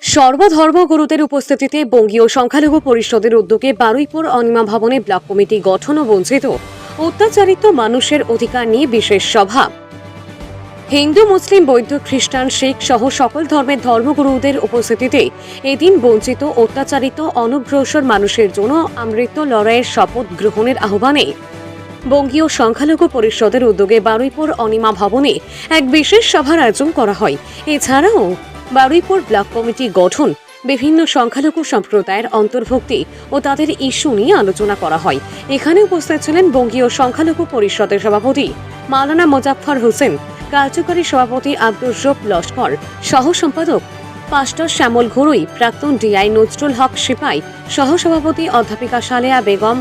সর্বধর্মগুরুদের উপস্থিতিতে বঙ্গীয় সংখ্যালঘু পরিষদের উদ্যোগে বারুইপুর অনিমা ভবনে ব্লক কমিটি গঠন ও বঞ্চিত অত্যাচারিত মানুষের অধিকার নিয়ে বিশেষ সভা। হিন্দু, মুসলিম, বৌদ্ধ, খ্রিস্টান, শিখ সহ সকল ধর্মের ধর্মগুরুদের উপস্থিতিতে এদিন বঞ্চিত অত্যাচারিত অনগ্রসর মানুষের জন্য অমৃত লড়াইয়ের শপথ গ্রহণের আহ্বানে বঙ্গীয় সংখ্যালঘু পরিষদের উদ্যোগে বারুইপুর অনিমা ভবনে এক বিশেষ সভার আয়োজন করা হয়। এছাড়াও বারুইপুর ব্লক কমিটি গঠন, বিভিন্ন সংখ্যালঘু সম্প্রদায়ের অন্তর্ভুক্তি ও তাদের ইস্যু নিয়ে আলোচনা করা হয়। এখানে উপস্থিত ছিলেন বঙ্গীয় সংখ্যালঘু পরিষদের সভাপতি মাওলানা মোজাফফর হোসেন, কার্যকরী সভাপতি আব্দুর রব লস্কর, সহ সম্পাদক পাস্টর শ্যামল ঘড়ুই, প্রাক্তন ডিআই নজরুল হক সিপাই, সহসভাপতি অধ্যাপিকা সালেয়া বেগম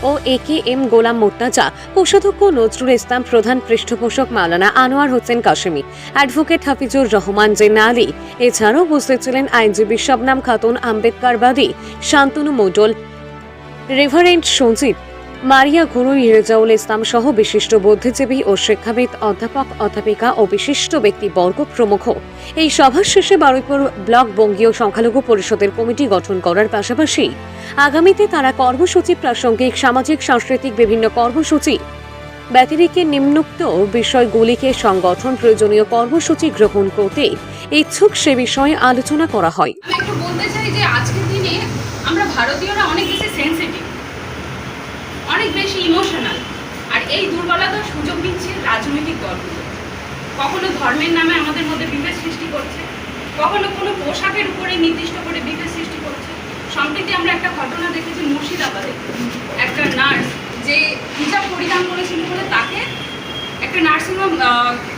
ও AKM গোলাম মোর্তাজা, কোষাধ্যক্ষ নজরুল ইসলাম, প্রধান পৃষ্ঠপোষক মাওলানা আনোয়ার হোসেন কাশেমি, অ্যাডভোকেট হাফিজুর রহমান জেনা আলী। এছাড়াও উপস্থিত ছিলেন আইনজীবী শবনাম খাতুন, আম্বেদকরবাদী শান্তনু মোডল, রেভারেন্ড সঞ্জিত, মারিয়া ঘড়ুই, রেজাউল ইসলাম সহ বিশিষ্ট বুদ্ধিজীবী ও শিক্ষাবিদ, অধ্যাপক, অধ্যাপিকা ও বিশিষ্ট ব্যক্তিবর্গ প্রমুখ। এই সভার শেষে বারুইপুর ব্লক বঙ্গীয় সংখ্যালঘু পরিষদের কমিটি গঠন করার পাশাপাশি আগামীতে তারা কর্মসূচি, প্রাসঙ্গিক সামাজিক সাংস্কৃতিক বিভিন্ন কর্মসূচি ব্যতিরেকে নিম্নোক্ত বিষয়গুলিকে সংগঠন প্রয়োজনীয় কর্মসূচি গ্রহণ করতে ইচ্ছুক সে বিষয়ে আলোচনা করা হয়। আমি একটু বলতে চাই যে আজকের দিনে আমরা ভারতীয়রা অনেক বেশি সেনসিটিভ, অনেক বেশি ইমোশনাল, আর এই দুর্বলতার সুযোগ নিচ্ছে রাজনৈতিক দলগুলো। কখনো ধর্মের নামে আমাদের মধ্যে বিভেদ সৃষ্টি করছে, কখনো কোনো পোশাকের উপরে নির্দিষ্ট করে বিভেদ সৃষ্টি করছে। সম্প্রতি আমরা একটা ঘটনা দেখেছি মুর্শিদাবাদে, একটা নার্স যে হিজাব পরিধান করেছিল বলে তাকে একটা নার্সিংহোম,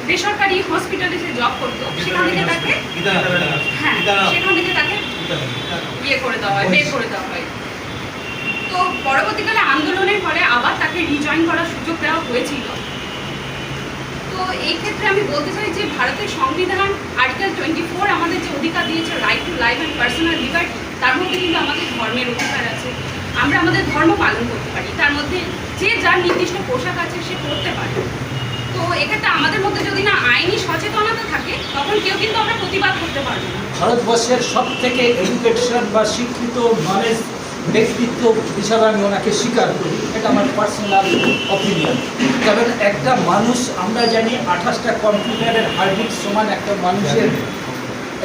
বেসরকারি হসপিটালে যে জব করতো, সেখান থেকে তাকে বের করে দেওয়া হয়। তো পরবর্তীকালে আন্দোলনের ফলে আবার তাকে রিজয়েন করার সুযোগ দেওয়া হয়েছিল। তো এই ক্ষেত্রে আমি বলতে চাই যে ভারতের সংবিধান আর্টিকেল 24 আমাদের যে অধিকার দিয়েছে, right to life and personal liberty, তার মধ্যে কিন্তু আমাদের ধর্মের অধিকার আছে। আমরা আমাদের ধর্ম পালন করতে পারি, তার মধ্যে যে যার নির্দিষ্ট পোশাক আছে সে পরতে পারে। তো এক্ষেত্রে আমাদের মধ্যে যদি না আইনি সচেতনতা থাকে, তখন কেউ কিন্তু আমরা প্রতিবাদ করতে পারবো না। ভারতবর্ষের সব থেকে এডুকেটেড বা শিক্ষিত নলেজ ব্যক্তিত্ব হিসাবে আমি ওনাকে স্বীকার করি, এটা আমার পার্সোনাল অপিনিয়ন। কারণ একটা মানুষ, আমরা জানি 28টা কম্পিউটারের হার্ডডিস্ক সমান একটা মানুষের,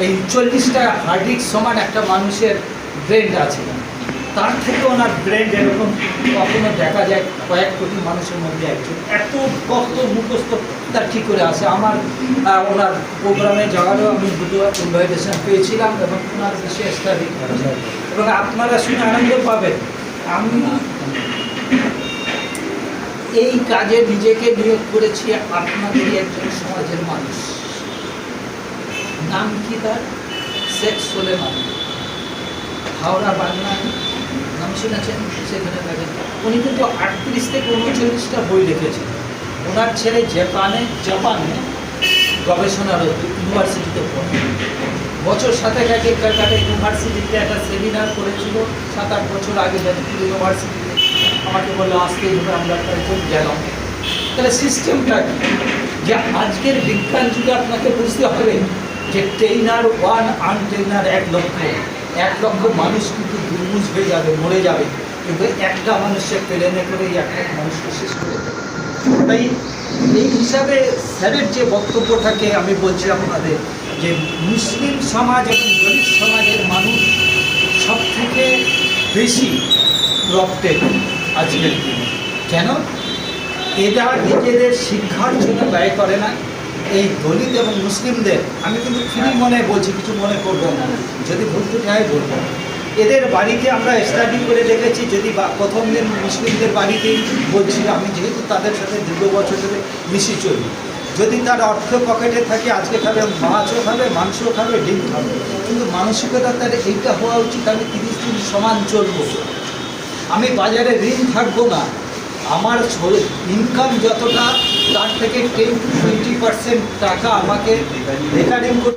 এই 40টা হার্ডডিস্ক সমান একটা মানুষের ব্রেন আছে। তার থেকে ওনার ব্রেন এরকম কখনো দেখা যায় কয়েক কোটি মানুষের মধ্যে একজন এত কত মুখস্থ তার কী করে আসে। আমার ওনার প্রোগ্রামে যাওয়ারও আমি দুটো ইনভাইটেশন পেয়েছিলাম এবং ওনার বিষয়ে স্টাডি করা, এবং আপনারা শুনে আনন্দ পাবেন। আমি এই কাজে নিজেকে নিয়োগ করেছি আপনাদেরই একজন সমাজের মানুষ, নাম কি তার, শেখ সোলেমান, হাওড়া বাংলা নাম শুনেছেন, সেখানে থাকেন। উনি কিন্তু 38 থেকে 39টা বই লিখেছেন। ওনার ছেলে জাপানে গবেষণারত, ইউনিভার্সিটিতে পড়ে। বছর 7 আগে কলকাতা ইউনিভার্সিটিতে একটা সেমিনার করেছিল, 7-8 বছর আগে যাদবপুর ইউনিভার্সিটিতে। আমাকে বললো আসতেই হবে, আমরা কয়েকজন গেলাম। তাহলে সিস্টেমটা কি, যে আজকের বিজ্ঞান যুগে আপনাকে বুঝতে হবে যে ট্রেনার 1 আনট্রেনার 1 লক্ষ, 1 লক্ষ মানুষ কিন্তু দুর্মুজ হয়ে যাবে, মরে যাবে, কিন্তু একটা মানুষের প্লেনে করে একটা মানুষকে শেষ করে দেবে। তাই এই হিসাবে স্যারের যে বক্তব্যটাকে আমি বলছি আপনাদের, যে মুসলিম সমাজ এবং দলিত সমাজের মানুষ সব থেকে বেশি প্রবটেড আজকের দিনে। কেন? এরা নিজেদের শিক্ষার জন্য ব্যয় করে না। এই দলিত এবং মুসলিমদের, আমি কিন্তু ফ্রি মনে বলছি, কিছু মনে করবো না, যদি ভুল ত্রুটি হয় বলবো। এদের বাড়িতে আমরা স্টাডি করে দেখেছি, যদি প্রথম দিন মুসলিমদের বাড়িতেই বলছি, আমি যেহেতু তাদের সাথে দীর্ঘ বছর ধরে মিশি চলি, যদি তার অর্থ পকেটে থাকে, আজকে খাবে মাছও খাবে, মাংসও খাবে, ডিম খাবে, কিন্তু মানসিকতা তার এইটা হওয়া উচিত, আমি 30 দিন সমান চলবো, আমি বাজারে ঋণ থাকবো না, আমার ইনকাম যতটা তার থেকে 10 to 20% টাকা আমাকে রেকারিং